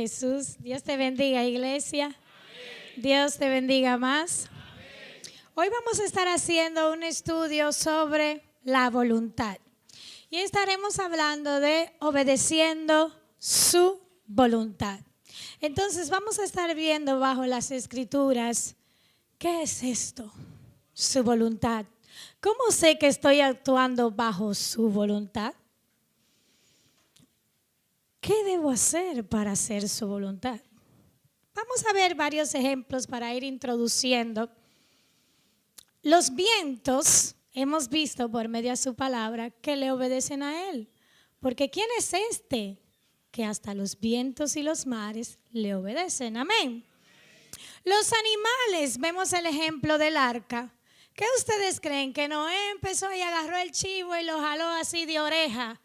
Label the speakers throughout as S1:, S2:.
S1: Jesús. Dios te bendiga, iglesia. Amén. Dios te bendiga más. Amén. Hoy vamos a estar haciendo un estudio sobre la voluntad. Y estaremos hablando de obedeciendo su voluntad. Entonces vamos a estar viendo bajo las escrituras, ¿qué es esto? Su voluntad. ¿Cómo sé que estoy actuando bajo su voluntad? ¿Qué debo hacer para hacer su voluntad? Vamos a ver varios ejemplos para ir introduciendo. Los vientos, hemos visto por medio de su palabra, que le obedecen a Él. Porque ¿quién es este? Que hasta los vientos y los mares le obedecen. Amén. Los animales, vemos el ejemplo del arca. ¿Qué ustedes creen? Que Noé empezó y agarró el chivo y lo jaló así de oreja.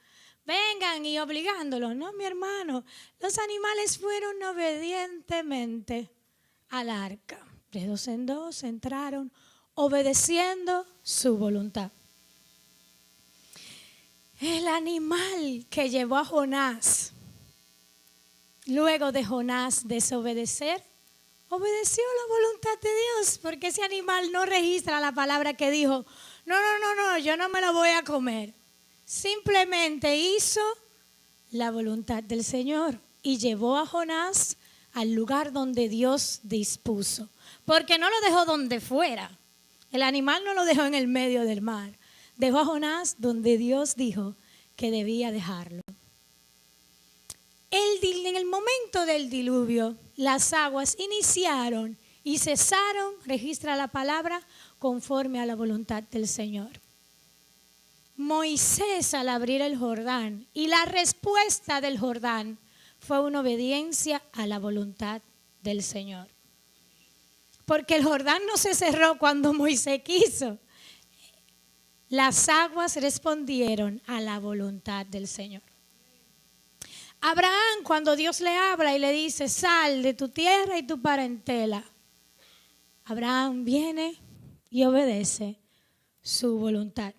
S1: Vengan y obligándolo. No, mi hermano, los animales fueron obedientemente al arca. De dos en dos entraron obedeciendo su voluntad. El animal que llevó a Jonás, luego de Jonás desobedecer, obedeció la voluntad de Dios, porque ese animal no registra la palabra que dijo, no, yo no me lo voy a comer. Simplemente hizo la voluntad del Señor y llevó a Jonás al lugar donde Dios dispuso. Porque no lo dejó donde fuera. El animal no lo dejó en el medio del mar. Dejó a Jonás donde Dios dijo que debía dejarlo. En el momento del diluvio, las aguas iniciaron y cesaron, registra la palabra, conforme a la voluntad del Señor. Moisés al abrir el Jordán y la respuesta del Jordán fue una obediencia a la voluntad del Señor. Porque el Jordán no se cerró cuando Moisés quiso. Las aguas respondieron a la voluntad del Señor. Abraham, cuando Dios le habla y le dice, sal de tu tierra y tu parentela, Abraham viene y obedece su voluntad.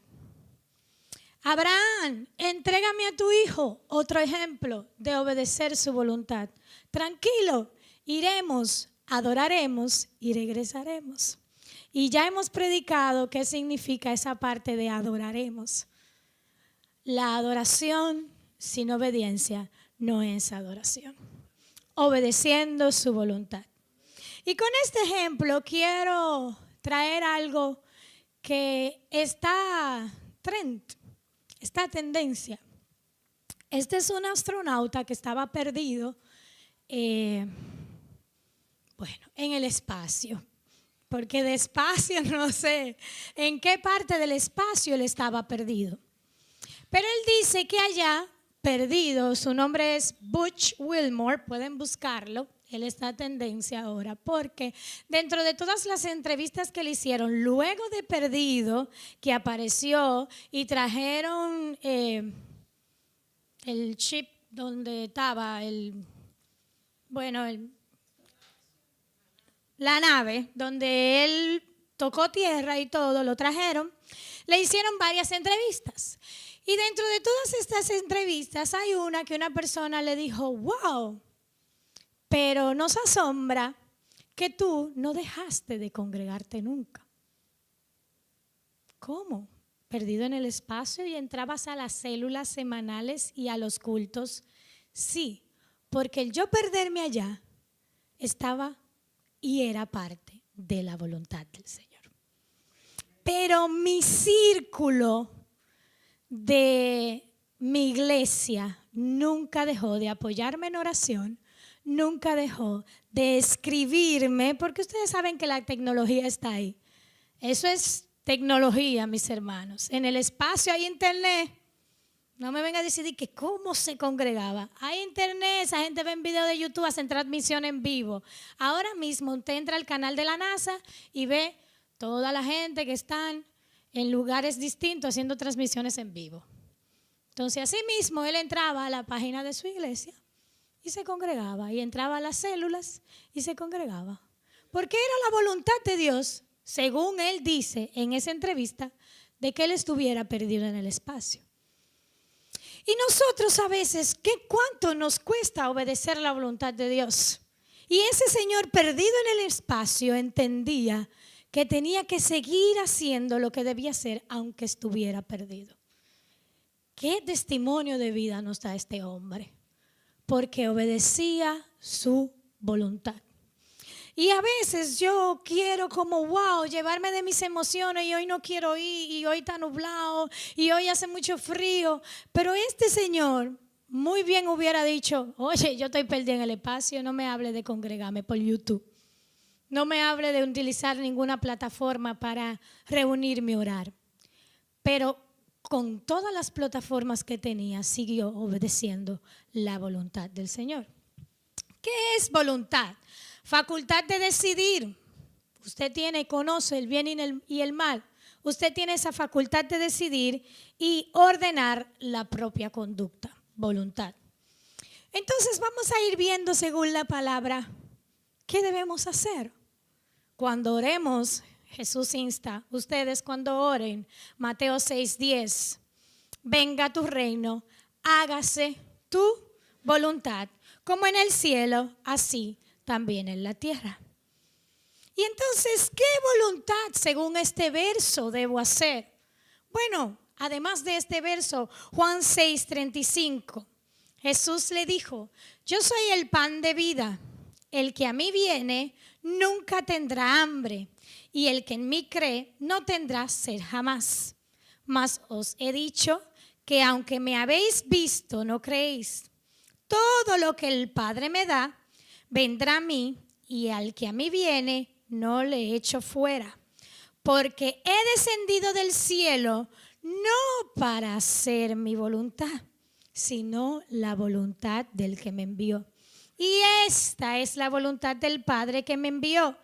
S1: Abraham, entrégame a tu hijo, otro ejemplo de obedecer su voluntad. Tranquilo, iremos, adoraremos y regresaremos. Y ya hemos predicado qué significa esa parte de adoraremos. La adoración sin obediencia no es adoración. Obedeciendo su voluntad. Y con este ejemplo quiero traer algo que está trend. Esta tendencia. Este es un astronauta que estaba perdido, en el espacio. Porque de espacio no sé en qué parte del espacio él estaba perdido. Pero él dice que allá, perdido, su nombre es Butch Wilmore, pueden buscarlo. Él está en tendencia ahora porque dentro de todas las entrevistas que le hicieron, luego de perdido, que apareció y trajeron el chip donde estaba la nave, donde él tocó tierra y todo, lo trajeron, le hicieron varias entrevistas. Y dentro de todas estas entrevistas hay una que una persona le dijo, wow, pero nos asombra que tú no dejaste de congregarte nunca. ¿Cómo? ¿Perdido en el espacio y entrabas a las células semanales y a los cultos? Sí, porque el yo perderme allá estaba y era parte de la voluntad del Señor. Pero mi círculo de mi iglesia nunca dejó de apoyarme en oración. Nunca dejó de escribirme, porque ustedes saben que la tecnología está ahí. Eso es tecnología, mis hermanos. En el espacio hay internet. No me venga a decir que cómo se congregaba. Hay internet, esa gente ve en video de YouTube, hacen transmisión en vivo. Ahora mismo usted entra al canal de la NASA y ve toda la gente que están en lugares distintos haciendo transmisiones en vivo. Entonces, así mismo él entraba a la página de su iglesia y se congregaba, y entraba a las células y se congregaba. Porque era la voluntad de Dios, según él dice en esa entrevista, de que él estuviera perdido en el espacio. Y nosotros a veces, ¿cuánto nos cuesta obedecer la voluntad de Dios? Y ese señor perdido en el espacio entendía que tenía que seguir haciendo lo que debía hacer aunque estuviera perdido. ¿Qué testimonio de vida nos da este hombre? Porque obedecía su voluntad. Y a veces yo quiero como wow, llevarme de mis emociones y hoy no quiero ir y hoy está nublado y hoy hace mucho frío. Pero este señor muy bien hubiera dicho, oye, yo estoy perdida en el espacio, no me hable de congregarme por YouTube. No me hable de utilizar ninguna plataforma para reunirme y orar. Pero con todas las plataformas que tenía, siguió obedeciendo la voluntad del Señor. ¿Qué es voluntad? Facultad de decidir. Usted conoce el bien y el mal. Usted tiene esa facultad de decidir y ordenar la propia conducta. Voluntad. Entonces vamos a ir viendo según la palabra qué debemos hacer. Cuando oremos, Jesús insta, ustedes cuando oren, Mateo 6:10, venga tu reino, hágase tu voluntad, como en el cielo, así también en la tierra. Y entonces, ¿qué voluntad según este verso debo hacer? Bueno, además de este verso, Juan 6:35, Jesús le dijo, yo soy el pan de vida, el que a mí viene nunca tendrá hambre, y el que en mí cree no tendrá sed jamás. Mas os he dicho que aunque me habéis visto, no creéis. Todo lo que el Padre me da, vendrá a mí, y al que a mí viene, no le echo fuera. Porque he descendido del cielo, no para hacer mi voluntad, sino la voluntad del que me envió. Y esta es la voluntad del Padre que me envió,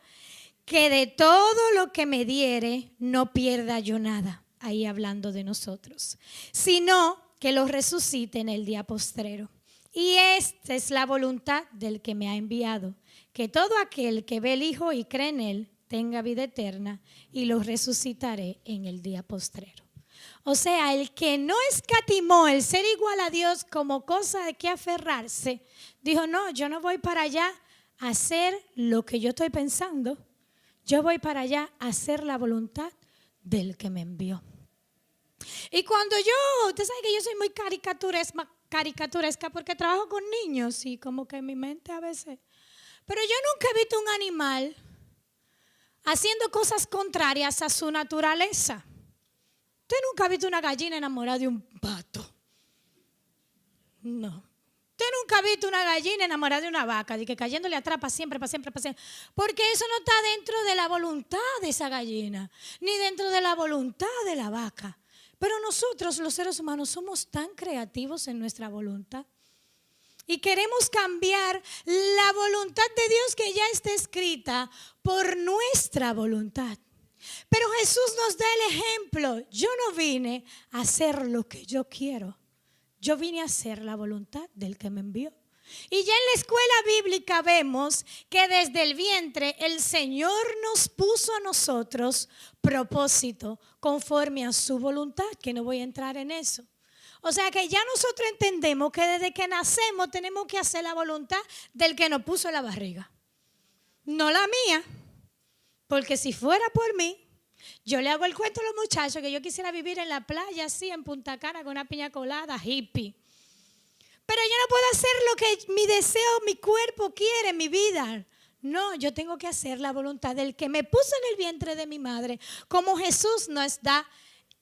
S1: que de todo lo que me diere no pierda yo nada, ahí hablando de nosotros, sino que lo resucite en el día postrero. Y esta es la voluntad del que me ha enviado, que todo aquel que ve el Hijo y cree en él tenga vida eterna, y lo resucitaré en el día postrero. O sea, el que no escatimó el ser igual a Dios como cosa de que aferrarse, dijo, no, yo no voy para allá a hacer lo que yo estoy pensando. Yo voy para allá a hacer la voluntad del que me envió. Y cuando usted sabe que yo soy muy caricaturesca porque trabajo con niños y como que en mi mente a veces. Pero yo nunca he visto un animal haciendo cosas contrarias a su naturaleza. Usted nunca ha visto una gallina enamorada de un pato. No. Usted nunca ha visto una gallina enamorada de una vaca, de que cayéndole atrás para siempre. Porque eso no está dentro de la voluntad de esa gallina, ni dentro de la voluntad de la vaca. Pero nosotros, los seres humanos, somos tan creativos en nuestra voluntad. Y queremos cambiar la voluntad de Dios que ya está escrita por nuestra voluntad. Pero Jesús nos da el ejemplo. Yo no vine a hacer lo que yo quiero. Yo vine a hacer la voluntad del que me envió. Y ya en la escuela bíblica vemos que desde el vientre el Señor nos puso a nosotros propósito conforme a su voluntad, que no voy a entrar en eso. O sea que ya nosotros entendemos que desde que nacemos tenemos que hacer la voluntad del que nos puso en la barriga. No la mía, porque si fuera por mí, yo le hago el cuento a los muchachos que yo quisiera vivir en la playa así, en Punta Cana, con una piña colada, hippie. Pero yo no puedo hacer lo que mi deseo, mi cuerpo quiere, mi vida. No, yo tengo que hacer la voluntad del que me puso en el vientre de mi madre, como Jesús nos da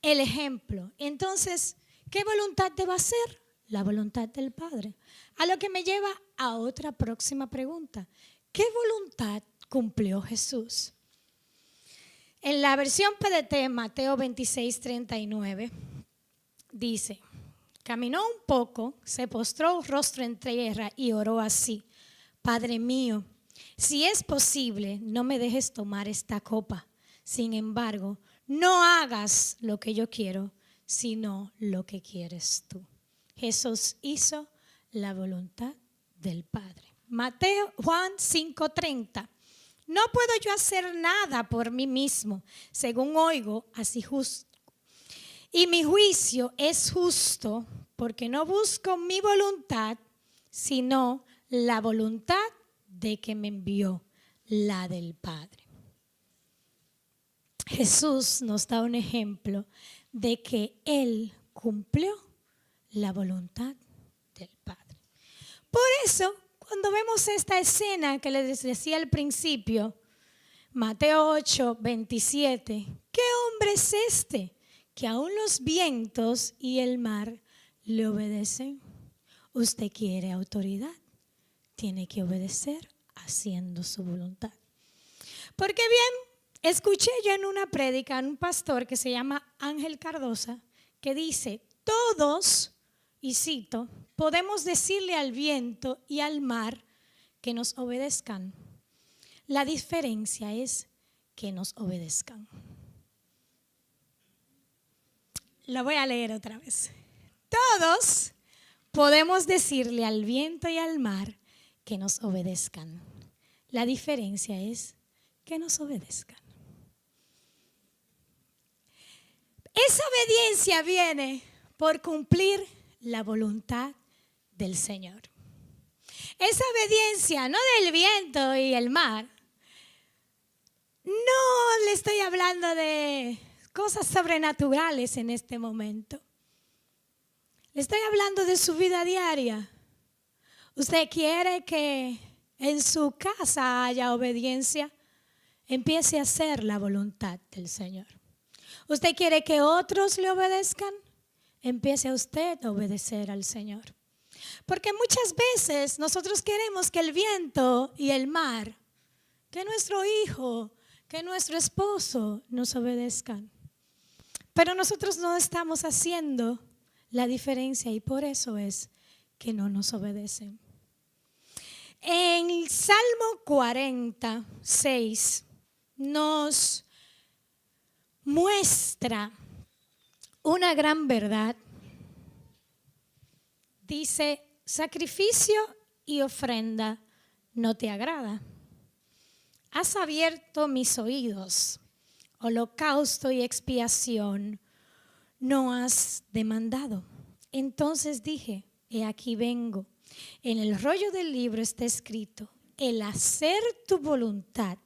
S1: el ejemplo. Entonces, ¿qué voluntad debo hacer? La voluntad del Padre. A lo que me lleva a otra próxima pregunta. ¿Qué voluntad cumplió Jesús? En la versión PDT, Mateo 26:39, dice, caminó un poco, se postró rostro en tierra y oró así, Padre mío, si es posible, no me dejes tomar esta copa. Sin embargo, no hagas lo que yo quiero, sino lo que quieres tú. Jesús hizo la voluntad del Padre. Juan 5:30. No puedo yo hacer nada por mí mismo, según oigo, así justo. Y mi juicio es justo porque no busco mi voluntad, sino la voluntad de que me envió, la del Padre. Jesús nos da un ejemplo de que Él cumplió la voluntad del Padre. Por eso, cuando vemos esta escena que les decía al principio, Mateo 8, 27, ¿qué hombre es este que aún los vientos y el mar le obedecen? Usted quiere autoridad, tiene que obedecer haciendo su voluntad. Porque bien, escuché yo en una prédica a un pastor que se llama Ángel Cardosa, que dice, todos, y cito, podemos decirle al viento y al mar que nos obedezcan. La diferencia es que nos obedezcan. Lo voy a leer otra vez. Todos podemos decirle al viento y al mar que nos obedezcan. La diferencia es que nos obedezcan. Esa obediencia viene por cumplir la voluntad del Señor. Esa obediencia, no del viento y el mar. No le estoy hablando de cosas sobrenaturales en este momento. Le estoy hablando de su vida diaria. Usted quiere que en su casa haya obediencia, empiece a hacer la voluntad del Señor. Usted quiere que otros le obedezcan, empiece a usted a obedecer al Señor. Porque muchas veces nosotros queremos que el viento y el mar, que nuestro hijo, que nuestro esposo nos obedezcan. Pero nosotros no estamos haciendo la diferencia y por eso es que no nos obedecen. En el Salmo 46 nos muestra una gran verdad. Dice, sacrificio y ofrenda no te agrada. Has abierto mis oídos, holocausto y expiación no has demandado. Entonces dije, he aquí vengo. En el rollo del libro está escrito, el hacer tu voluntad,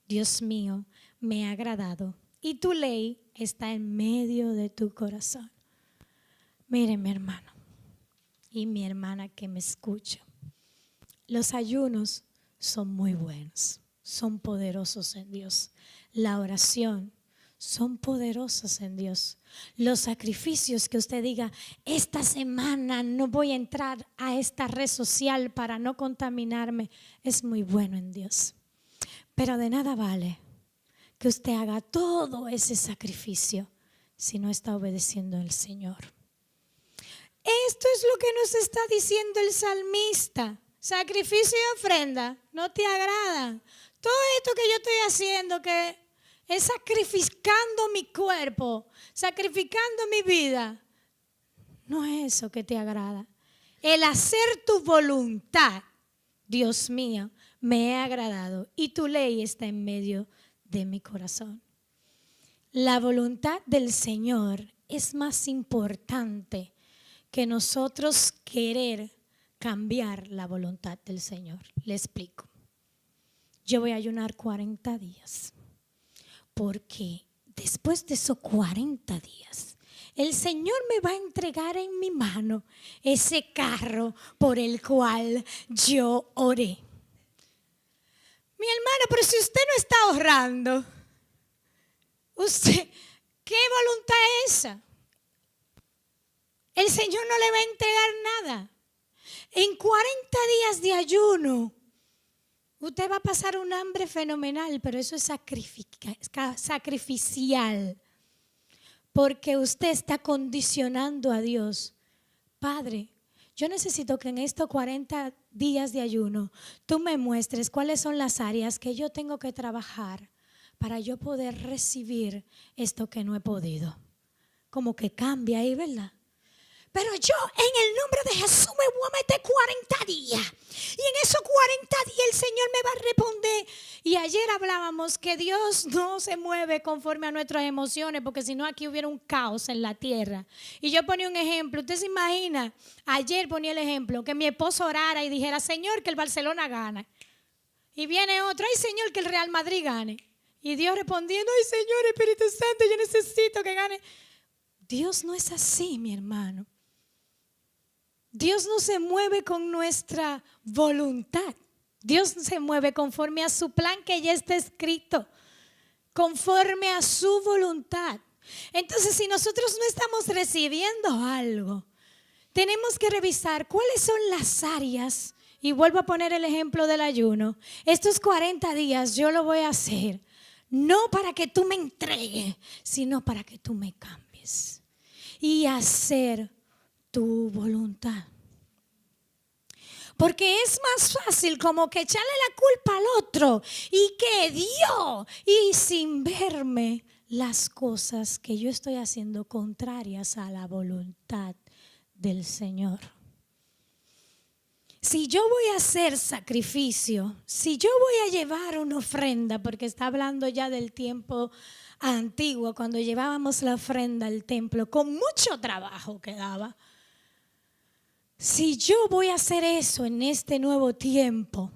S1: Dios mío, me ha agradado. Y tu ley está en medio de tu corazón. Mire, mi hermano y mi hermana que me escucha, los ayunos son muy buenos, son poderosos en Dios. La oración son poderosos en Dios. Los sacrificios que usted diga, esta semana no voy a entrar a esta red social para no contaminarme, es muy bueno en Dios. Pero de nada vale que usted haga todo ese sacrificio si no está obedeciendo al Señor. Esto es lo que nos está diciendo el salmista. Sacrificio y ofrenda no te agradan. Todo esto que yo estoy haciendo, que es sacrificando mi cuerpo, sacrificando mi vida, no es eso que te agrada. El hacer tu voluntad, Dios mío, me he agradado y tu ley está en medio de mi corazón. La voluntad del Señor es más importante que nosotros querer cambiar la voluntad del Señor. Le explico. Yo voy a ayunar 40 días. Porque después de esos 40 días, el Señor me va a entregar en mi mano ese carro por el cual yo oré. Mi hermano, pero si usted no está ahorrando, usted, ¿qué voluntad es esa? El Señor no le va a entregar nada. En 40 días de ayuno, usted va a pasar un hambre fenomenal, pero eso es sacrificial. Porque usted está condicionando a Dios. Padre, yo necesito que en estos 40 días de ayuno tú me muestres cuáles son las áreas que yo tengo que trabajar para yo poder recibir esto que no he podido. Como que cambia ahí, ¿verdad? Pero yo en el nombre de Jesús me voy a meter 40 días. Y en esos 40 días el Señor me va a responder Y ayer hablábamos que Dios no se mueve conforme a nuestras emociones, porque si no aquí hubiera un caos en la tierra. Y yo ponía un ejemplo, usted se imagina, ayer ponía el ejemplo, que mi esposo orara y dijera, Señor, que el Barcelona gane. Y viene otro, ay Señor, que el Real Madrid gane. Y Dios respondiendo, ay Señor, Espíritu Santo, yo necesito que gane. Dios no es así, mi hermano. Dios no se mueve con nuestra voluntad. Dios se mueve conforme a su plan que ya está escrito, conforme a su voluntad. Entonces, si nosotros no estamos recibiendo algo, tenemos que revisar cuáles son las áreas. Y vuelvo a poner el ejemplo del ayuno. Estos 40 días yo lo voy a hacer, no para que tú me entregues, sino para que tú me cambies y hacer tu voluntad. Porque es más fácil como que echarle la culpa al otro y que Dios, y sin verme las cosas que yo estoy haciendo contrarias a la voluntad del Señor. Si yo voy a hacer sacrificio, si yo voy a llevar una ofrenda, porque está hablando ya del tiempo antiguo, cuando llevábamos la ofrenda al templo, con mucho trabajo quedaba. Si yo voy a hacer eso en este nuevo tiempo,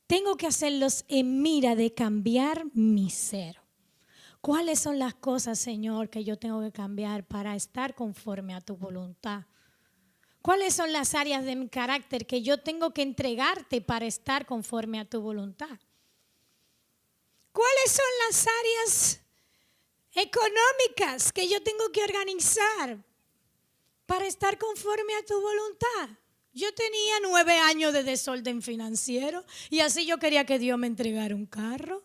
S1: tengo que hacerlos en mira de cambiar mi ser. ¿Cuáles son las cosas, Señor, que yo tengo que cambiar para estar conforme a tu voluntad? ¿Cuáles son las áreas de mi carácter que yo tengo que entregarte para estar conforme a tu voluntad? ¿Cuáles son las áreas económicas que yo tengo que organizar para estar conforme a tu voluntad? Yo tenía 9 años de desorden financiero y así yo quería que Dios me entregara un carro.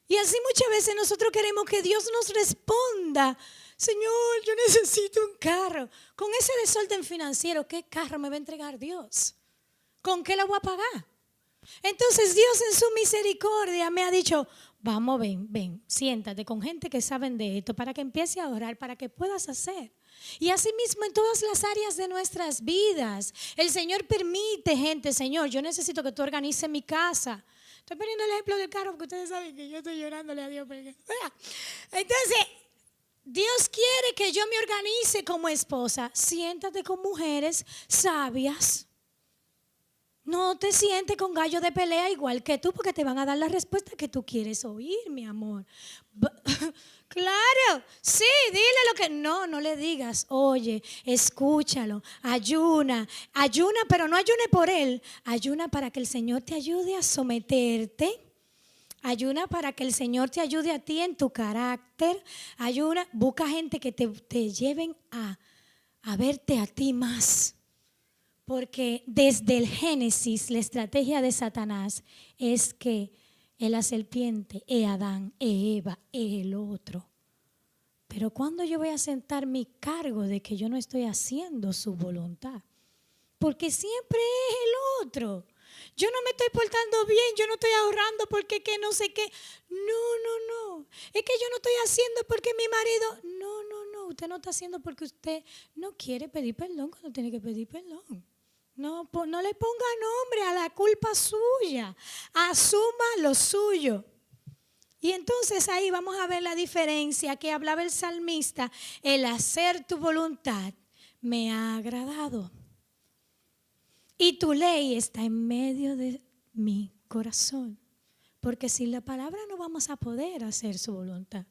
S1: Y así muchas veces nosotros queremos que Dios nos responda, Señor, yo necesito un carro. Con ese desorden financiero, ¿qué carro me va a entregar Dios? ¿Con qué lo voy a pagar? Entonces Dios en su misericordia me ha dicho, vamos, ven, siéntate con gente que saben de esto para que empiece a orar, para que puedas hacer. Y así mismo en todas las áreas de nuestras vidas, el Señor permite gente, Señor, yo necesito que tú organices mi casa. Estoy poniendo el ejemplo del carro porque ustedes saben que yo estoy llorándole a Dios. Entonces, Dios quiere que yo me organice como esposa. Siéntate con mujeres sabias. No te sientes con gallo de pelea igual que tú porque te van a dar la respuesta que tú quieres oír, mi amor. Claro, sí, dile lo que no le digas. Oye, escúchalo, ayuna, pero no ayune por él. Ayuna para que el Señor te ayude a someterte. Ayuna para que el Señor te ayude a ti en tu carácter. Ayuna, busca gente que te lleven a verte a ti más. Porque desde el Génesis, la estrategia de Satanás es que es la serpiente, es Adán, es Eva, es el otro. Pero ¿cuándo yo voy a sentar mi cargo de que yo no estoy haciendo su voluntad? Porque siempre es el otro. Yo no me estoy portando bien, yo no estoy ahorrando porque que no sé qué. No. Es que yo no estoy haciendo porque mi marido. No. Usted no está haciendo porque usted no quiere pedir perdón cuando tiene que pedir perdón. No le ponga nombre a la culpa suya. Asuma lo suyo. Y entonces ahí vamos a ver la diferencia que hablaba el salmista. El hacer tu voluntad me ha agradado. Y tu ley está en medio de mi corazón. Porque sin la palabra no vamos a poder hacer su voluntad.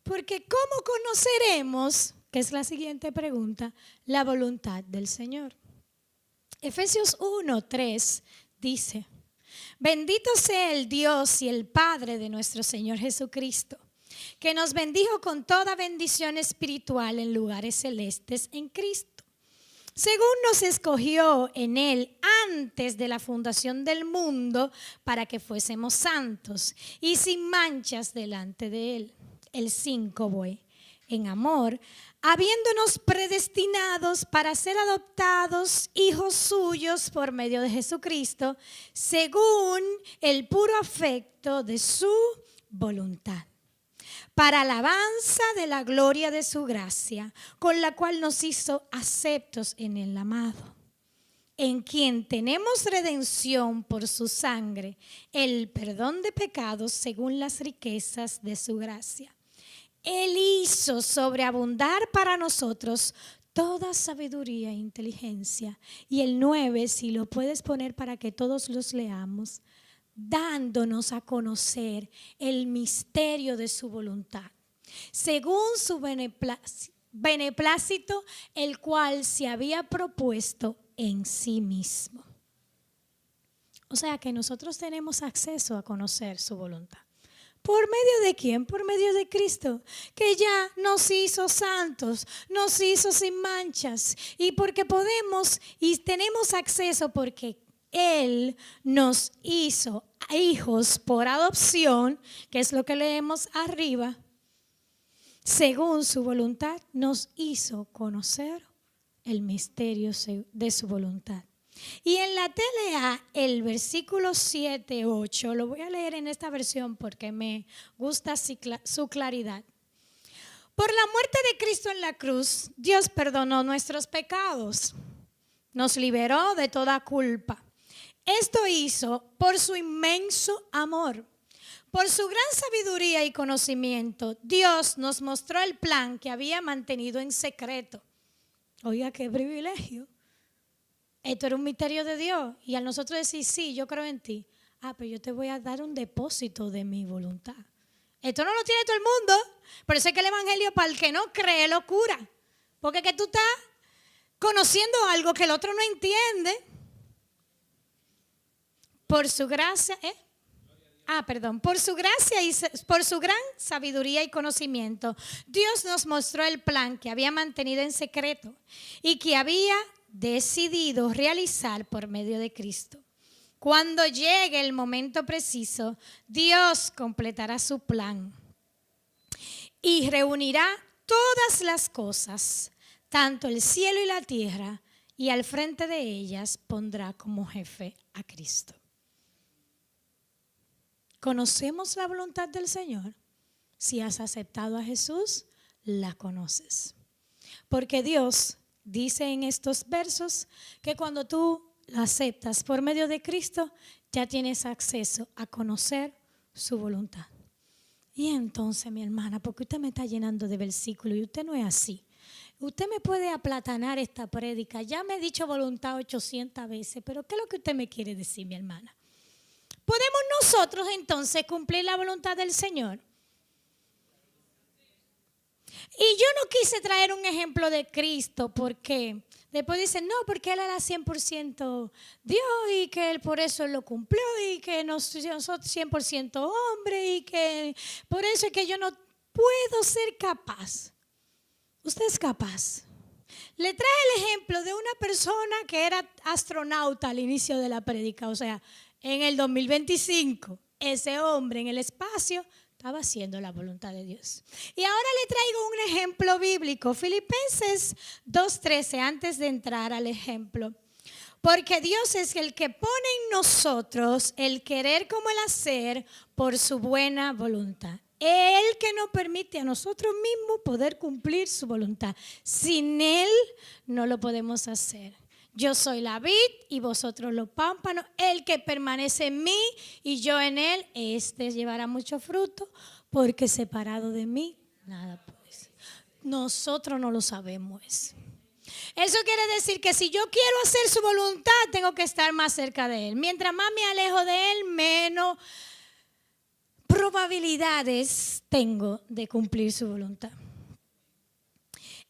S1: Porque ¿cómo conoceremos, que es la siguiente pregunta, la voluntad del Señor? Efesios 1:3 dice, bendito sea el Dios y el Padre de nuestro Señor Jesucristo, que nos bendijo con toda bendición espiritual en lugares celestes en Cristo, según nos escogió en Él antes de la fundación del mundo para que fuésemos santos y sin manchas delante de Él. El 5 voy. En amor, habiéndonos predestinados para ser adoptados hijos suyos por medio de Jesucristo, según el puro afecto de su voluntad, para alabanza de la gloria de su gracia, con la cual nos hizo aceptos en el amado. en quien tenemos redención por su sangre, el perdón de pecados según las riquezas de su gracia. Él hizo sobreabundar para nosotros toda sabiduría e inteligencia. Y el 9, si lo puedes poner para que todos los leamos, dándonos a conocer el misterio de su voluntad, según su beneplácito, el cual se había propuesto en sí mismo. O sea que nosotros tenemos acceso a conocer su voluntad. ¿Por medio de quién? Por medio de Cristo, que ya nos hizo santos, nos hizo sin manchas. Y porque podemos y tenemos acceso porque Él nos hizo hijos por adopción, que es lo que leemos arriba, según su voluntad, nos hizo conocer el misterio de su voluntad. Y en la TLA, el versículo 7, 8, lo voy a leer en esta versión porque me gusta su claridad. Por la muerte de Cristo en la cruz, Dios perdonó nuestros pecados, nos liberó de toda culpa. Esto hizo por su inmenso amor. Por su gran sabiduría y conocimiento, Dios nos mostró el plan que había mantenido en secreto. Oiga, qué privilegio. Esto era un misterio de Dios. Y al nosotros decir, sí, yo creo en ti. Pero yo te voy a dar un depósito de mi voluntad. Esto no lo tiene todo el mundo. Por eso es que el evangelio para el que no cree es locura. Porque que tú estás conociendo algo que el otro no entiende. Por su gracia, por su gracia y por su gran sabiduría y conocimiento, Dios nos mostró el plan que había mantenido en secreto y que había decidido realizar por medio de Cristo. Cuando llegue el momento preciso, Dios completará su plan y reunirá todas las cosas, tanto el cielo y la tierra, y al frente de ellas pondrá como jefe a Cristo. ¿Conocemos la voluntad del Señor? Si has aceptado a Jesús, la conoces. Porque Dios dice en estos versos que cuando tú la aceptas por medio de Cristo, ya tienes acceso a conocer su voluntad. Y entonces, mi hermana, porque usted me está llenando de versículos y usted no es así. Usted me puede aplatanar esta prédica. Ya me he dicho voluntad 800 veces, pero ¿qué es lo que usted me quiere decir, mi hermana? ¿Podemos nosotros entonces cumplir la voluntad del Señor? Y yo no quise traer un ejemplo de Cristo porque después dicen, no, porque Él era 100% Dios y que Él por eso Él lo cumplió y que nosotros 100% hombre y que por eso es que yo no puedo ser capaz. Usted es capaz. Le trae el ejemplo de una persona que era astronauta al inicio de la prédica, o sea, en el 2025, ese hombre en el espacio estaba haciendo la voluntad de Dios. Y ahora le traigo un ejemplo bíblico, Filipenses 2:13, antes de entrar al ejemplo. Porque Dios es el que pone en nosotros el querer como el hacer por su buena voluntad. Él que nos permite a nosotros mismos poder cumplir su voluntad. Sin Él no lo podemos hacer. Yo soy la vid y vosotros los pámpanos. El que permanece en mí y yo en él, este llevará mucho fruto, porque separado de mí, nada puede ser. Nosotros no lo sabemos eso. Eso quiere decir que si yo quiero hacer su voluntad, tengo que estar más cerca de él. Mientras más me alejo de él, menos probabilidades tengo de cumplir su voluntad.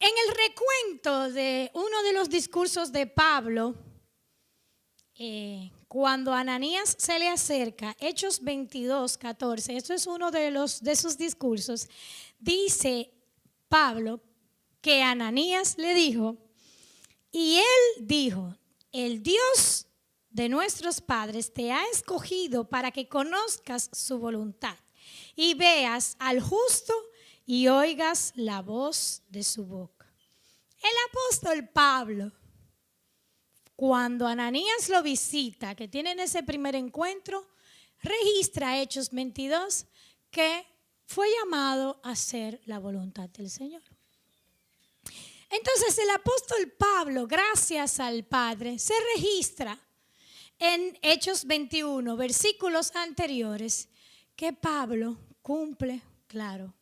S1: En el recuento de uno de los discursos de Pablo, cuando Ananías se le acerca, Hechos 22:14, esto es uno de sus discursos, dice Pablo que Ananías le dijo, y él dijo, el Dios de nuestros padres te ha escogido para que conozcas su voluntad y veas al justo y oigas la voz de su boca. El apóstol Pablo, cuando Ananías lo visita, que tienen ese primer encuentro, registra Hechos 22 que fue llamado a hacer la voluntad del Señor. Entonces el apóstol Pablo, gracias al Padre, se registra en Hechos 21, versículos anteriores, que Pablo cumple, claro,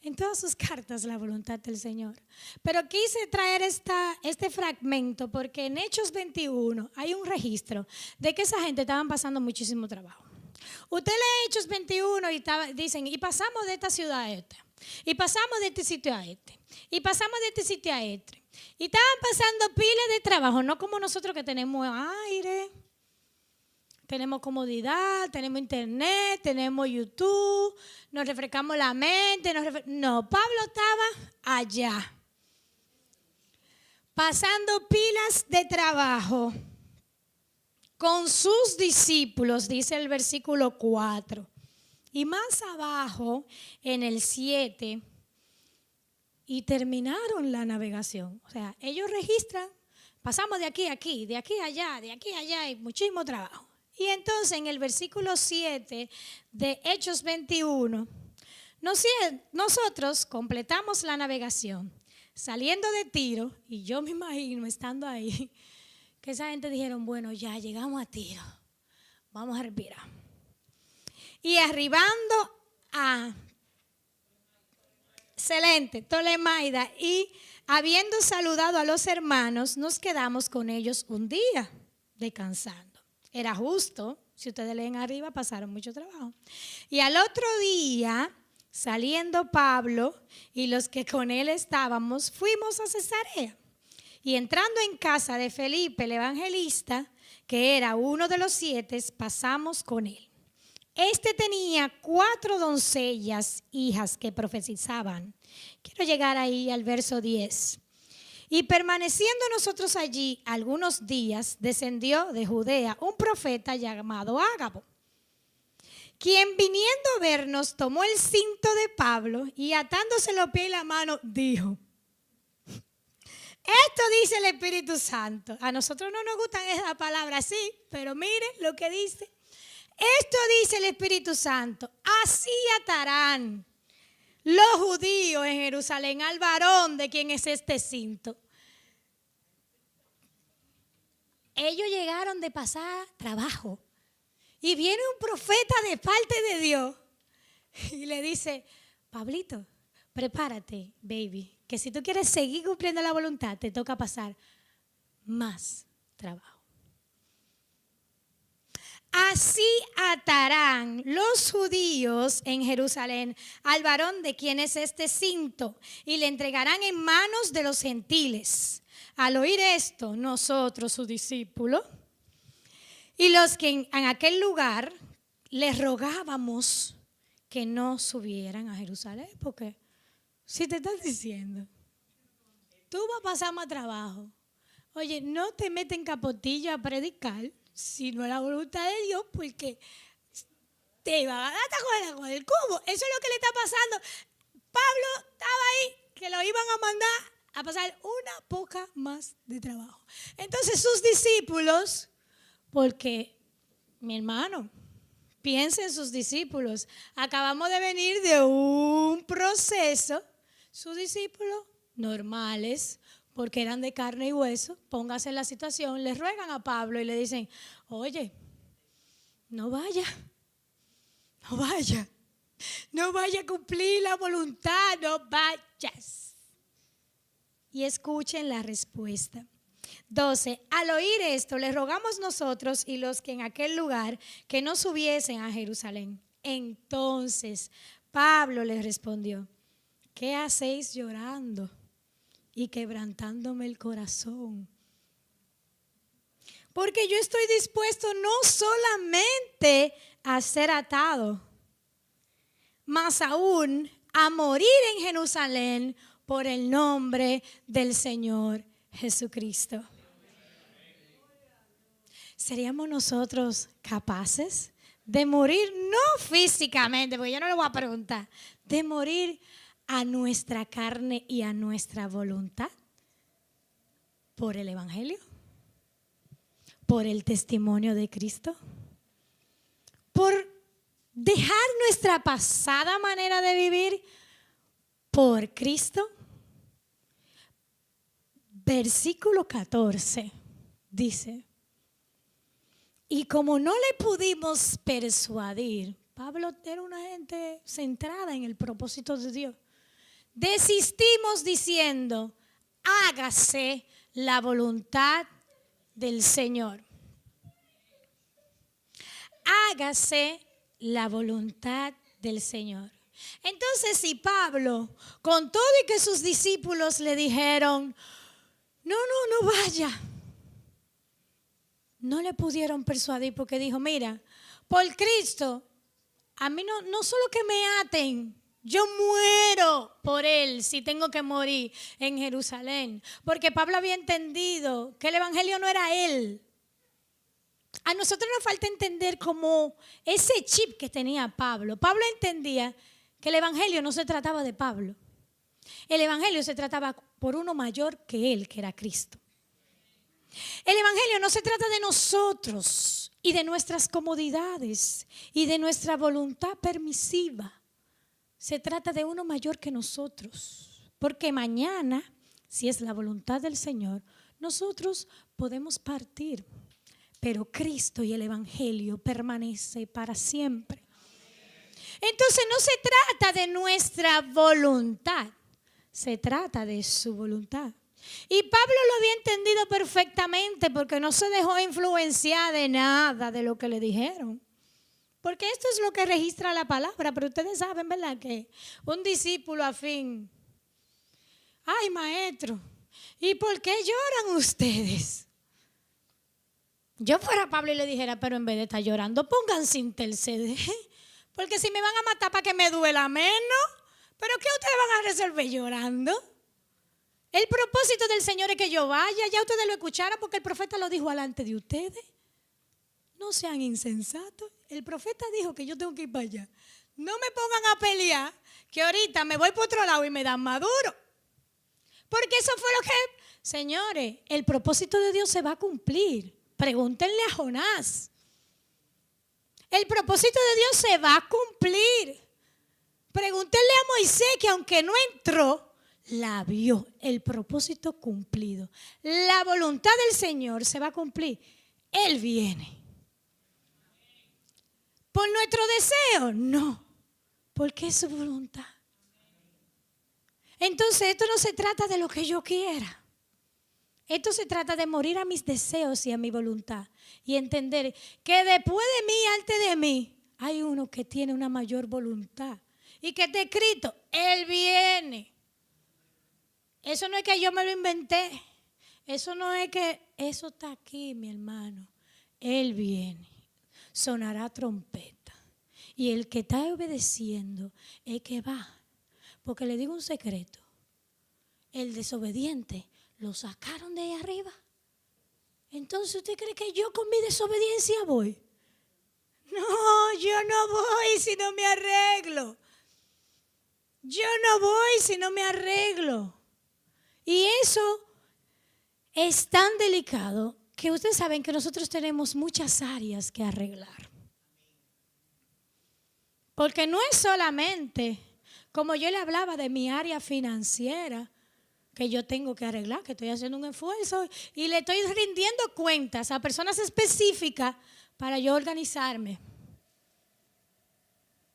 S1: en todas sus cartas la voluntad del Señor. Pero quise traer este fragmento porque en Hechos 21 hay un registro de que esa gente estaban pasando muchísimo trabajo. Usted lee Hechos 21 y dicen, y pasamos de esta ciudad a esta, y pasamos de este sitio a este, y pasamos de este sitio a este. Y estaban pasando pilas de trabajo, no como nosotros que tenemos aire, tenemos comodidad, tenemos internet, tenemos YouTube, nos refrescamos la mente. No, Pablo estaba allá, pasando pilas de trabajo con sus discípulos, dice el versículo 4. Y más abajo, en el 7, y terminaron la navegación. O sea, ellos registran, pasamos de aquí a aquí, de aquí a allá, y muchísimo trabajo. Y entonces en el versículo 7 de Hechos 21, nosotros completamos la navegación, saliendo de Tiro, y yo me imagino estando ahí, que esa gente dijeron, bueno, ya llegamos a Tiro, vamos a respirar. Y arribando a excelente, Tolemaida, y habiendo saludado a los hermanos, nos quedamos con ellos un día descansando. Era justo, si ustedes leen arriba, pasaron mucho trabajo. Y al otro día, saliendo Pablo y los que con él estábamos, fuimos a Cesarea. Y entrando en casa de Felipe, el evangelista, que era uno de los 7, pasamos con él. Este tenía 4 doncellas, hijas que profetizaban. Quiero llegar ahí al verso 10. Y permaneciendo nosotros allí algunos días, descendió de Judea un profeta llamado Ágabo, quien viniendo a vernos tomó el cinto de Pablo y atándose los pies y la mano, dijo: esto dice el Espíritu Santo. A nosotros no nos gustan esas palabras así, pero mire lo que dice. Esto dice el Espíritu Santo: así atarán los judíos en Jerusalén al varón de quien es este cinto. Ellos llegaron de pasar trabajo y viene un profeta de parte de Dios y le dice: Pablito, prepárate, baby, que si tú quieres seguir cumpliendo la voluntad, te toca pasar más trabajo. Así atarán los judíos en Jerusalén al varón de quien es este cinto y le entregarán en manos de los gentiles. Al oír esto, nosotros, sus discípulos, y los que en aquel lugar les rogábamos que no subieran a Jerusalén, porque si te están diciendo, tú vas a pasar más trabajo, oye, no te metes en capotillo a predicar, si no es la voluntad de Dios, porque te va a dar con el cubo. Eso es lo que le está pasando. Pablo estaba ahí, que lo iban a mandar a pasar una poca más de trabajo. Entonces sus discípulos, porque mi hermano, piensa en sus discípulos, acabamos de venir de un proceso, sus discípulos normales, porque eran de carne y hueso, póngase en la situación, les ruegan a Pablo y le dicen: oye, no vaya a cumplir la voluntad, no vayas. Y escuchen la respuesta. 12. Al oír esto, les rogamos nosotros y los que en aquel lugar que no subiesen a Jerusalén. Entonces Pablo les respondió: ¿qué hacéis llorando y quebrantándome el corazón? Porque yo estoy dispuesto no solamente a ser atado, más aún a morir en Jerusalén por el nombre del Señor Jesucristo. ¿Seríamos nosotros capaces de morir, no físicamente, porque yo no le voy a preguntar, de morir a nuestra carne y a nuestra voluntad por el Evangelio, por el testimonio de Cristo, por dejar nuestra pasada manera de vivir por Cristo? versículo 14 dice, y como no le pudimos persuadir, Pablo era una gente centrada en el propósito de Dios, desistimos diciendo, hágase la voluntad del Señor. Hágase la voluntad del Señor. Entonces, si Pablo, con todo y que sus discípulos le dijeron, no vaya, no le pudieron persuadir porque dijo, mira, por Cristo, a mí no solo que me aten, yo muero por él si tengo que morir en Jerusalén. Porque Pablo había entendido que el evangelio no era él. A nosotros nos falta entender como ese chip que tenía Pablo. Pablo entendía que el evangelio no se trataba de Pablo. El evangelio se trataba por uno mayor que él, que era Cristo. El evangelio no se trata de nosotros y de nuestras comodidades y de nuestra voluntad permisiva. Se trata de uno mayor que nosotros. Porque mañana, si es la voluntad del Señor, nosotros podemos partir. Pero Cristo y el evangelio permanece para siempre. Entonces no se trata de nuestra voluntad, se trata de su voluntad. Y Pablo lo había entendido perfectamente porque no se dejó influenciar de nada de lo que le dijeron. Porque esto es lo que registra la palabra, pero ustedes saben, ¿verdad? Que un discípulo afín, ay maestro, ¿y por qué lloran ustedes? Yo fuera Pablo y le dijera, pero en vez de estar llorando, pónganse interceder. Porque si me van a matar para que me duela menos, ¿pero qué ustedes van a resolver llorando? El propósito del Señor es que yo vaya, ya ustedes lo escucharon porque el profeta lo dijo delante de ustedes. No sean insensatos. El profeta dijo que yo tengo que ir para allá. No me pongan a pelear, que ahorita me voy por otro lado y me dan más duro. Porque eso fue lo que, señores, el propósito de Dios se va a cumplir. Pregúntenle a Jonás. El propósito de Dios se va a cumplir. Pregúntenle a Moisés que aunque no entró, la vio. El propósito cumplido. La voluntad del Señor se va a cumplir. Él viene. ¿Por nuestro deseo? No. Porque es su voluntad. Entonces esto no se trata de lo que yo quiera. Esto se trata de morir a mis deseos y a mi voluntad. Y entender que después de mí, antes de mí, hay uno que tiene una mayor voluntad. Y que está escrito, Él viene. Eso no es que yo me lo inventé. Eso no es que, eso está aquí, mi hermano. Él viene. Sonará trompeta. Y el que está obedeciendo es que va. Porque le digo un secreto. El desobediente lo sacaron de ahí arriba. Entonces, ¿usted cree que yo con mi desobediencia voy? No, yo no voy si no me arreglo. Yo no voy si no me arreglo. Y eso es tan delicado que ustedes saben que nosotros tenemos muchas áreas que arreglar. Porque no es solamente, como yo le hablaba de mi área financiera, que yo tengo que arreglar, que estoy haciendo un esfuerzo y le estoy rindiendo cuentas a personas específicas para yo organizarme.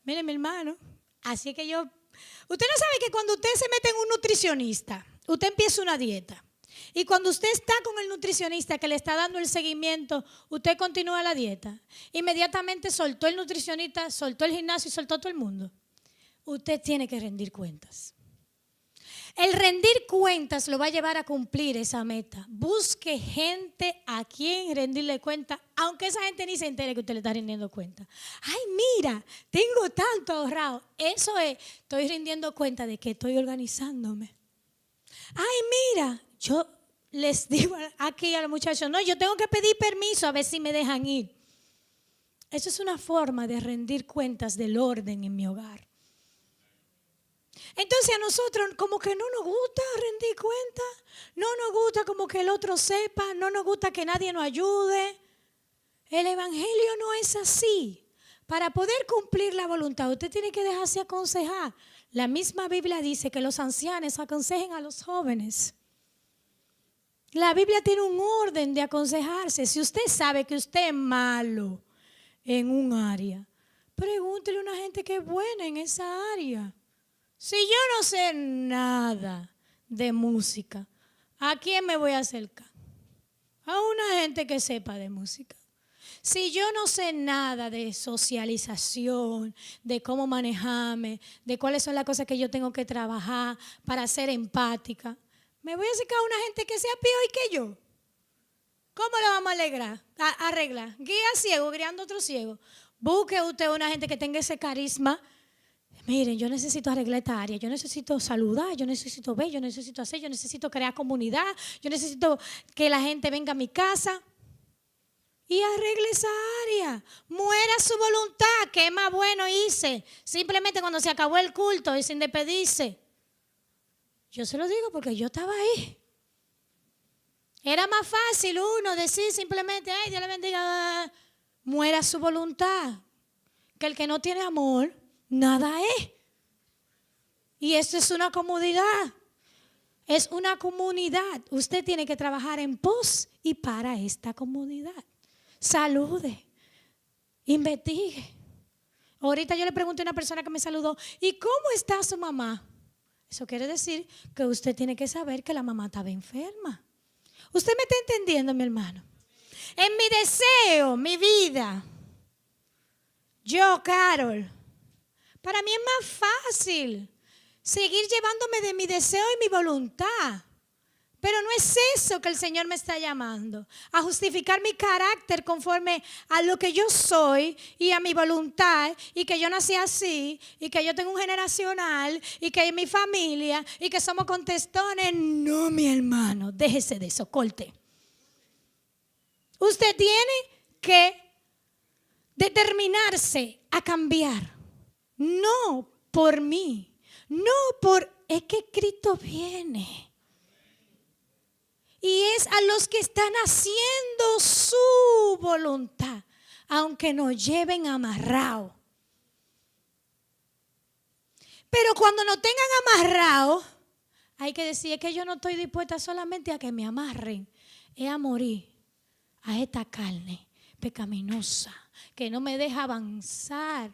S1: Mire, mi hermano, así que usted no sabe que cuando usted se mete en un nutricionista, usted empieza una dieta. Y cuando usted está con el nutricionista que le está dando el seguimiento, usted continúa la dieta. Inmediatamente soltó el nutricionista, soltó el gimnasio y soltó todo el mundo. Usted tiene que rendir cuentas. El rendir cuentas lo va a llevar a cumplir esa meta. Busque gente a quien rendirle cuenta, aunque esa gente ni se entere que usted le está rindiendo cuenta. Ay, mira, tengo tanto ahorrado. Eso es, estoy rindiendo cuenta de que estoy organizándome. Ay, mira, yo les digo aquí a los muchachos, no, yo tengo que pedir permiso a ver si me dejan ir. Eso es una forma de rendir cuentas del orden en mi hogar. Entonces a nosotros como que no nos gusta rendir cuentas, no nos gusta como que el otro sepa, no nos gusta que nadie nos ayude. El evangelio no es así. Para poder cumplir la voluntad, usted tiene que dejarse aconsejar. La misma Biblia dice que los ancianos aconsejen a los jóvenes. La Biblia tiene un orden de aconsejarse. Si usted sabe que usted es malo en un área, pregúntele a una gente que es buena en esa área. Si yo no sé nada de música, ¿a quién me voy a acercar? A una gente que sepa de música. Si yo no sé nada de socialización, de cómo manejarme, de cuáles son las cosas que yo tengo que trabajar para ser empática, me voy a acercar a una gente que sea peor que yo. ¿Cómo lo vamos a arreglar? Guía ciego, guiando otro ciego. Busque usted una gente que tenga ese carisma. Miren, yo necesito arreglar esta área, yo necesito saludar, yo necesito ver, yo necesito hacer, yo necesito crear comunidad, yo necesito que la gente venga a mi casa. Y arregle esa área. Muera su voluntad. ¿Qué más bueno hice? Simplemente cuando se acabó el culto y sin despedirse. Yo se lo digo porque yo estaba ahí. Era más fácil uno decir simplemente, ay, Dios le bendiga. Muera su voluntad. Que el que no tiene amor, nada es. Y esto es una comodidad. Es una comunidad. Usted tiene que trabajar en pos y para esta comunidad. Salude, investigue. Ahorita yo le pregunté a una persona que me saludó, ¿y cómo está su mamá? Eso quiere decir que usted tiene que saber que la mamá estaba enferma. ¿Usted me está entendiendo, mi hermano? En mi deseo, mi vida, yo, Carol, para mí es más fácil seguir llevándome de mi deseo y mi voluntad. Pero no es eso que el Señor me está llamando, a justificar mi carácter conforme a lo que yo soy y a mi voluntad, y que yo nací así, y que yo tengo un generacional, y que es mi familia, y que somos contestones. No, mi hermano, déjese de eso, corte. Usted tiene que determinarse a cambiar, no por mí, no por, es que Cristo viene. Y es a los que están haciendo su voluntad, aunque nos lleven amarrados. Pero cuando nos tengan amarrados, hay que decir que yo no estoy dispuesta solamente a que me amarren, es a morir a esta carne pecaminosa que no me deja avanzar.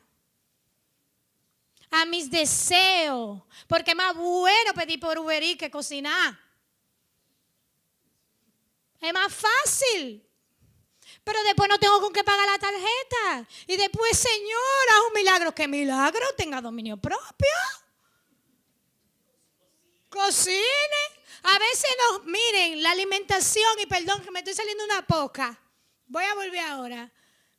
S1: A mis deseos, porque es más bueno pedir por Uber Eats que cocinar. Es más fácil. Pero después no tengo con qué pagar la tarjeta. Y después, Señor, haz un milagro. ¿Qué milagro? Tenga dominio propio. Cocine. A veces nos, miren, la alimentación, y perdón que me estoy saliendo una poca. Voy a volver ahora.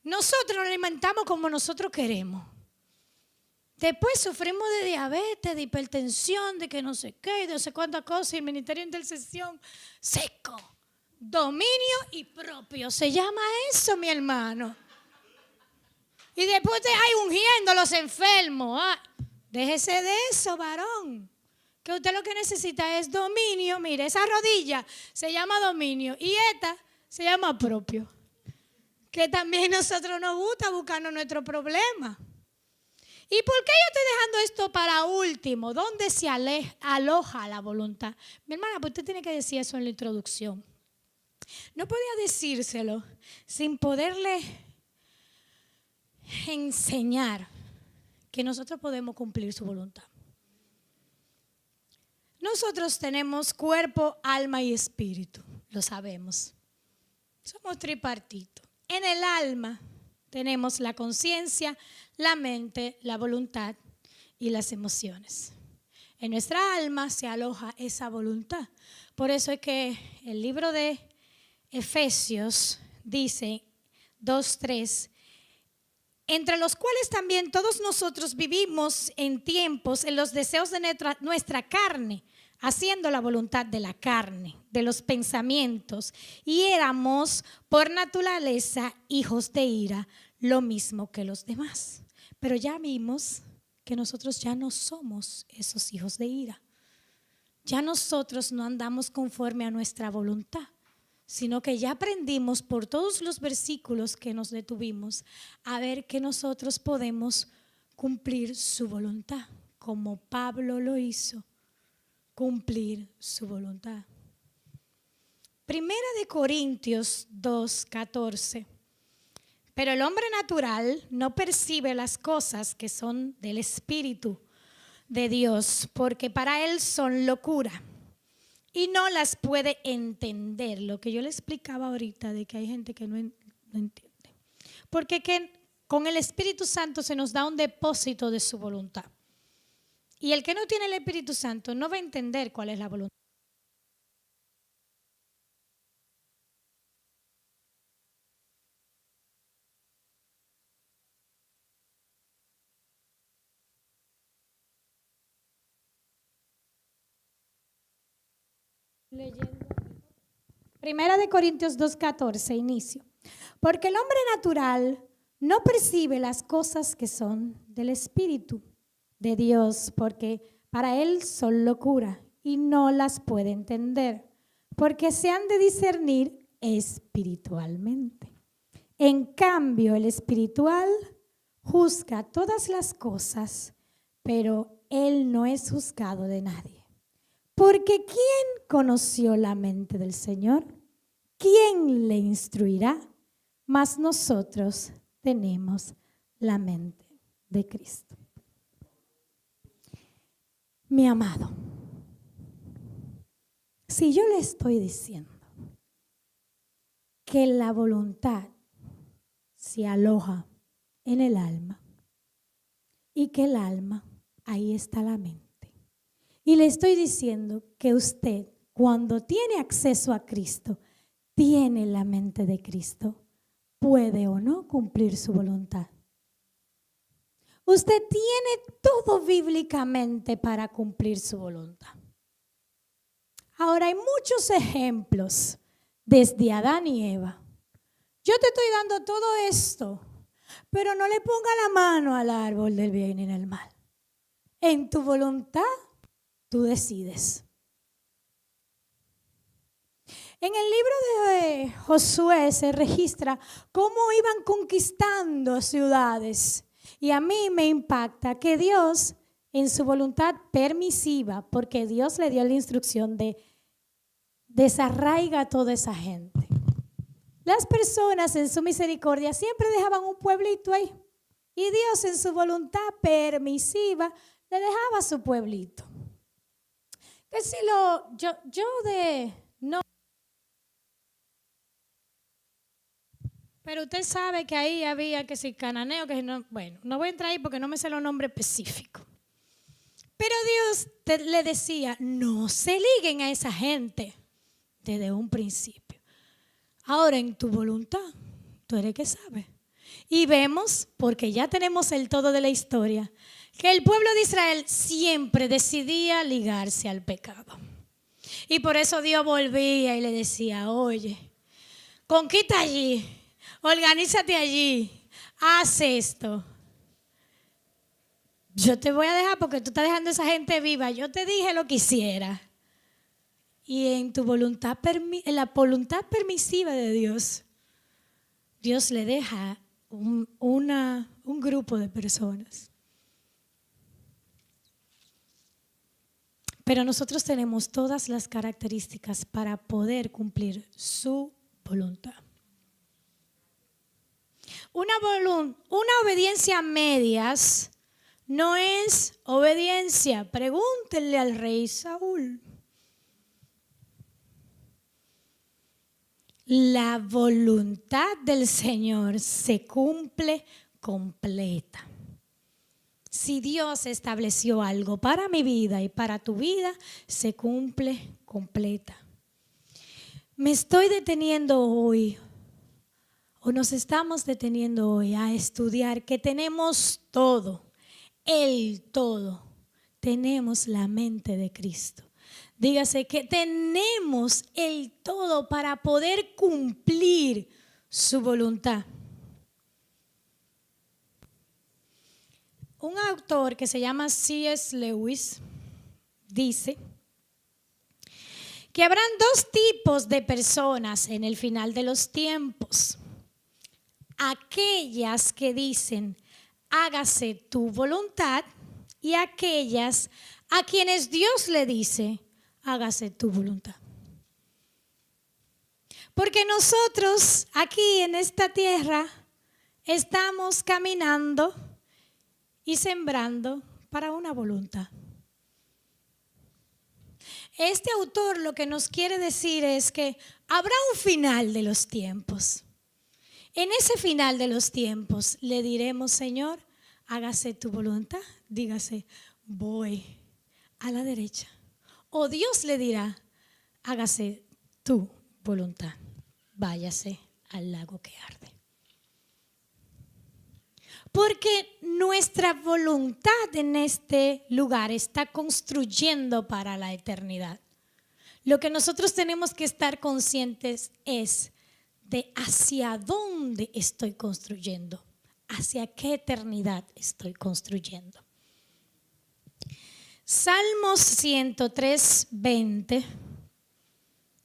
S1: Nosotros nos alimentamos como nosotros queremos. Después sufrimos de diabetes, de hipertensión, de que no sé qué, de no sé cuántas cosas. Y el Ministerio de Intercesión seco. Dominio y propio, se llama eso, mi hermano. Y después hay ungiendo a los enfermos. Déjese de eso, varón. Que usted lo que necesita es dominio. Mire, esa rodilla se llama dominio y esta se llama propio. Que también a nosotros nos gusta buscarnos nuestro problema. ¿Y por qué yo estoy dejando esto para último? ¿Dónde se aloja la voluntad? Mi hermana, pues usted tiene que decir eso en la introducción. No podía decírselo sin poderle enseñar que nosotros podemos cumplir su voluntad. Nosotros tenemos cuerpo, alma y espíritu, lo sabemos. Somos tripartitos. En el alma tenemos la conciencia, la mente, la voluntad y las emociones. En nuestra alma se aloja esa voluntad. Por eso es que el libro de Efesios dice 2:3, entre los cuales también todos nosotros vivimos en tiempos en los deseos de nuestra carne, haciendo la voluntad de la carne, de los pensamientos, y éramos por naturaleza hijos de ira, lo mismo que los demás. Pero ya vimos que nosotros ya no somos esos hijos de ira. Ya nosotros no andamos conforme a nuestra voluntad, sino que ya aprendimos por todos los versículos que nos detuvimos a ver que nosotros podemos cumplir su voluntad, como Pablo lo hizo, cumplir su voluntad. Primera de Corintios 2:14. Pero el hombre natural no percibe las cosas que son del Espíritu de Dios, porque para él son locura y no las puede entender. Lo que yo le explicaba ahorita de que hay gente que no entiende. Porque con el Espíritu Santo se nos da un depósito de su voluntad. Y el que no tiene el Espíritu Santo no va a entender cuál es la voluntad. Leyendo. Primera de Corintios 2:14, inicio. Porque el hombre natural no percibe las cosas que son del Espíritu de Dios, porque para él son locura y no las puede entender, porque se han de discernir espiritualmente. En cambio, el espiritual juzga todas las cosas, pero él no es juzgado de nadie. Porque ¿quién conoció la mente del Señor? ¿Quién le instruirá? Mas nosotros tenemos la mente de Cristo. Mi amado, si yo le estoy diciendo que la voluntad se aloja en el alma y que el alma, ahí está la mente. Y le estoy diciendo que usted, cuando tiene acceso a Cristo, tiene la mente de Cristo, puede o no cumplir su voluntad. Usted tiene todo bíblicamente para cumplir su voluntad. Ahora hay muchos ejemplos desde Adán y Eva. Yo te estoy dando todo esto, pero no le ponga la mano al árbol del bien y del mal. En tu voluntad, tú decides. En el libro de Josué se registra cómo iban conquistando ciudades. Y a mí me impacta que Dios, en su voluntad permisiva, porque Dios le dio la instrucción de desarraiga a toda esa gente. Las personas en su misericordia siempre dejaban un pueblito ahí. Y Dios en su voluntad permisiva le dejaba su pueblito. Que si no. Pero usted sabe que ahí había que si cananeo, que si no, bueno, no voy a entrar ahí porque no me sé los nombres específicos. Pero Dios le decía, no se liguen a esa gente desde un principio. Ahora en tu voluntad, tú eres que sabe. Y vemos, porque ya tenemos el todo de la historia, que el pueblo de Israel siempre decidía ligarse al pecado. Y por eso Dios volvía y le decía, oye, conquista allí, organízate allí, haz esto. Yo te voy a dejar porque tú estás dejando a esa gente viva. Yo te dije lo que hiciera. Y en tu voluntad, en la voluntad permisiva de Dios, Dios le deja un grupo de personas. Pero nosotros tenemos todas las características para poder cumplir su voluntad. Una obediencia a medias no es obediencia. Pregúntenle al rey Saúl. La voluntad del Señor se cumple completa. Si Dios estableció algo para mi vida y para tu vida, se cumple completa. Me estoy deteniendo hoy, o nos estamos deteniendo hoy a estudiar que tenemos todo, el todo. Tenemos la mente de Cristo. Dígase que tenemos el todo para poder cumplir su voluntad. Un autor que se llama C.S. Lewis dice que habrán dos tipos de personas en el final de los tiempos. Aquellas que dicen, hágase tu voluntad, y aquellas a quienes Dios le dice, hágase tu voluntad. Porque nosotros aquí en esta tierra estamos caminando y sembrando para una voluntad. Este autor lo que nos quiere decir es que habrá un final de los tiempos. En ese final de los tiempos le diremos, Señor, hágase tu voluntad. Dígase, voy a la derecha. O Dios le dirá, hágase tu voluntad. Váyase al lago que arde. Porque nuestra voluntad en este lugar está construyendo para la eternidad. Lo que nosotros tenemos que estar conscientes es de hacia dónde estoy construyendo, hacia qué eternidad estoy construyendo. Salmos 103, 20.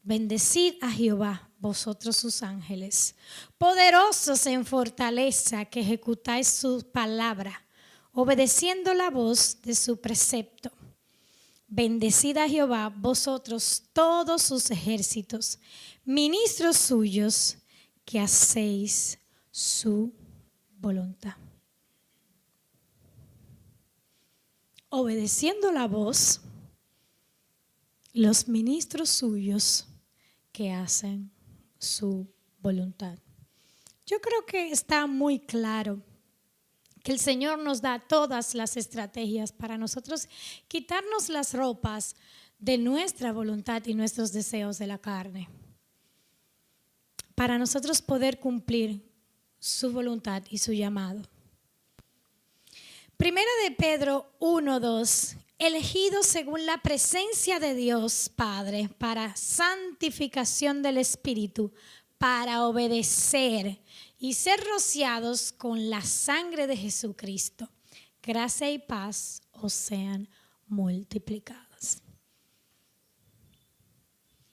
S1: Bendecid a Jehová, vosotros sus ángeles, poderosos en fortaleza, que ejecutáis su palabra, obedeciendo la voz de su precepto. Bendecid a Jehová, vosotros todos sus ejércitos, ministros suyos, que hacéis su voluntad. Obedeciendo la voz, los ministros suyos que hacen su voluntad. Yo creo que está muy claro que el Señor nos da todas las estrategias para nosotros quitarnos las ropas de nuestra voluntad y nuestros deseos de la carne, para nosotros poder cumplir su voluntad y su llamado. Primera de Pedro 1:2, elegidos según la presencia de Dios Padre para santificación del Espíritu, para obedecer y ser rociados con la sangre de Jesucristo. Gracia y paz os sean multiplicadas.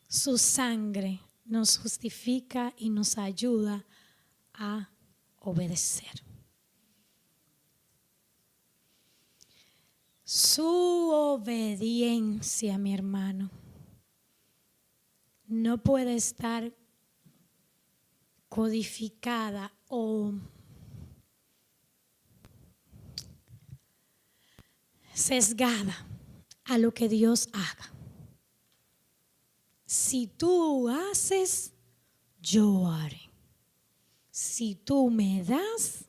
S1: Su sangre nos justifica y nos ayuda a obedecer. Su obediencia, mi hermano, no puede estar codificada o sesgada a lo que Dios haga. Si tú haces, yo haré. Si tú me das,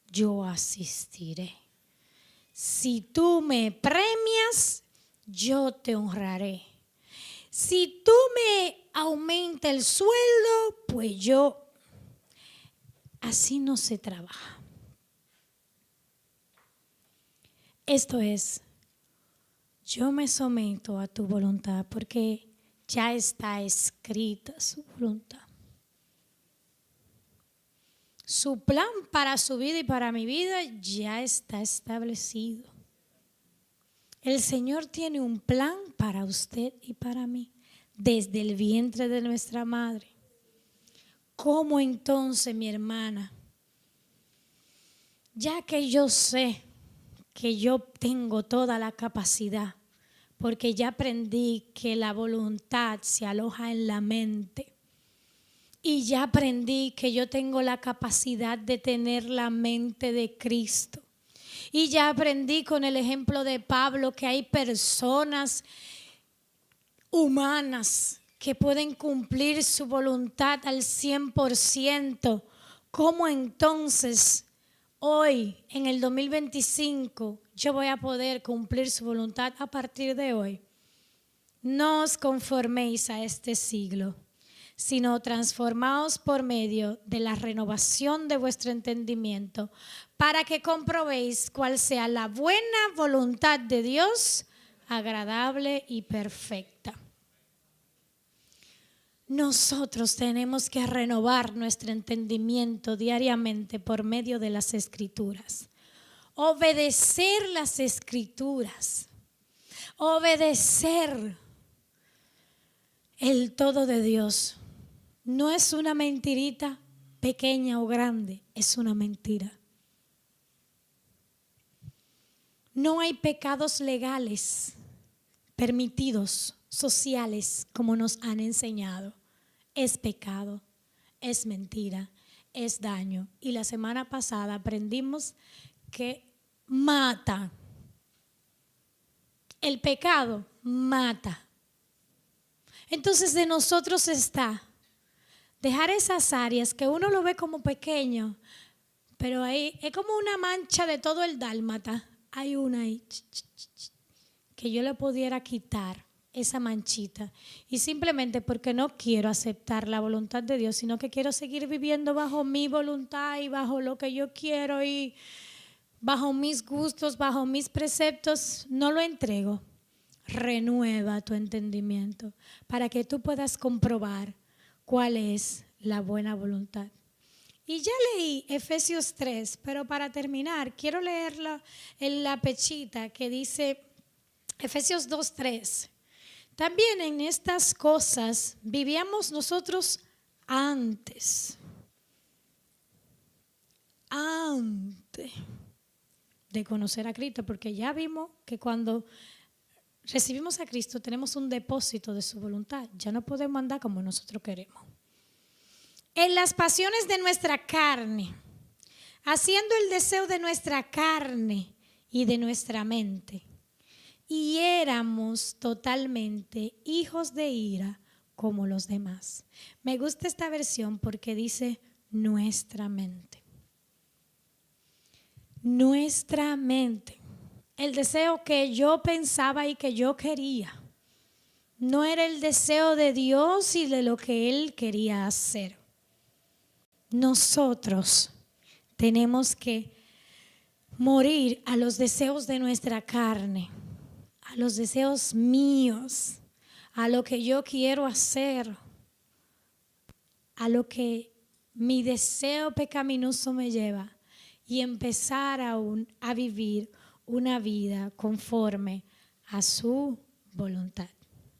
S1: yo asistiré. Si tú me premias, yo te honraré. Si tú me aumentas el sueldo, pues yo. Así no se trabaja. Esto es, yo me someto a tu voluntad porque ya está escrita su voluntad. Su plan para su vida y para mi vida ya está establecido. El Señor tiene un plan para usted y para mí desde el vientre de nuestra madre. ¿Cómo entonces, mi hermana? Ya que yo sé que yo tengo toda la capacidad, porque ya aprendí que la voluntad se aloja en la mente. Y ya aprendí que yo tengo la capacidad de tener la mente de Cristo. Y ya aprendí con el ejemplo de Pablo que hay personas humanas que pueden cumplir su voluntad al 100%. ¿Cómo entonces hoy, en el 2025, yo voy a poder cumplir su voluntad a partir de hoy? No os conforméis a este siglo, sino transformaos por medio de la renovación de vuestro entendimiento, para que comprobéis cuál sea la buena voluntad de Dios, agradable y perfecta. Nosotros tenemos que renovar nuestro entendimiento diariamente por medio de las Escrituras. Obedecer las Escrituras. Obedecer el todo de Dios. No es una mentirita pequeña o grande, es una mentira. No hay pecados legales permitidos, sociales, como nos han enseñado. es pecado, es mentira, es daño. Y la semana pasada aprendimos que mata. El pecado mata. Entonces de nosotros está dejar esas áreas que uno lo ve como pequeño, pero ahí es como una mancha de todo el dálmata. Hay una ahí que yo le pudiera quitar esa manchita. Y simplemente porque no quiero aceptar la voluntad de Dios, sino que quiero seguir viviendo bajo mi voluntad y bajo lo que yo quiero y bajo mis gustos, bajo mis preceptos, no lo entrego. Renueva tu entendimiento para que tú puedas comprobar cuál es la buena voluntad. Y ya leí Efesios 3, pero para terminar quiero leerla en la pechita que dice Efesios 2:3. También en estas cosas vivíamos nosotros antes de conocer a Cristo, porque ya vimos que cuando recibimos a Cristo tenemos un depósito de su voluntad. Ya no podemos andar como nosotros queremos. En las pasiones de nuestra carne, haciendo el deseo de nuestra carne y de nuestra mente. Y éramos totalmente hijos de ira como los demás. Me gusta esta versión porque dice nuestra mente. Nuestra mente. El deseo que yo pensaba y que yo quería no era el deseo de Dios y de lo que Él quería hacer. Nosotros tenemos que morir a los deseos de nuestra carne, a los deseos míos, a lo que yo quiero hacer, a lo que mi deseo pecaminoso me lleva y empezar a vivir una vida conforme a su voluntad.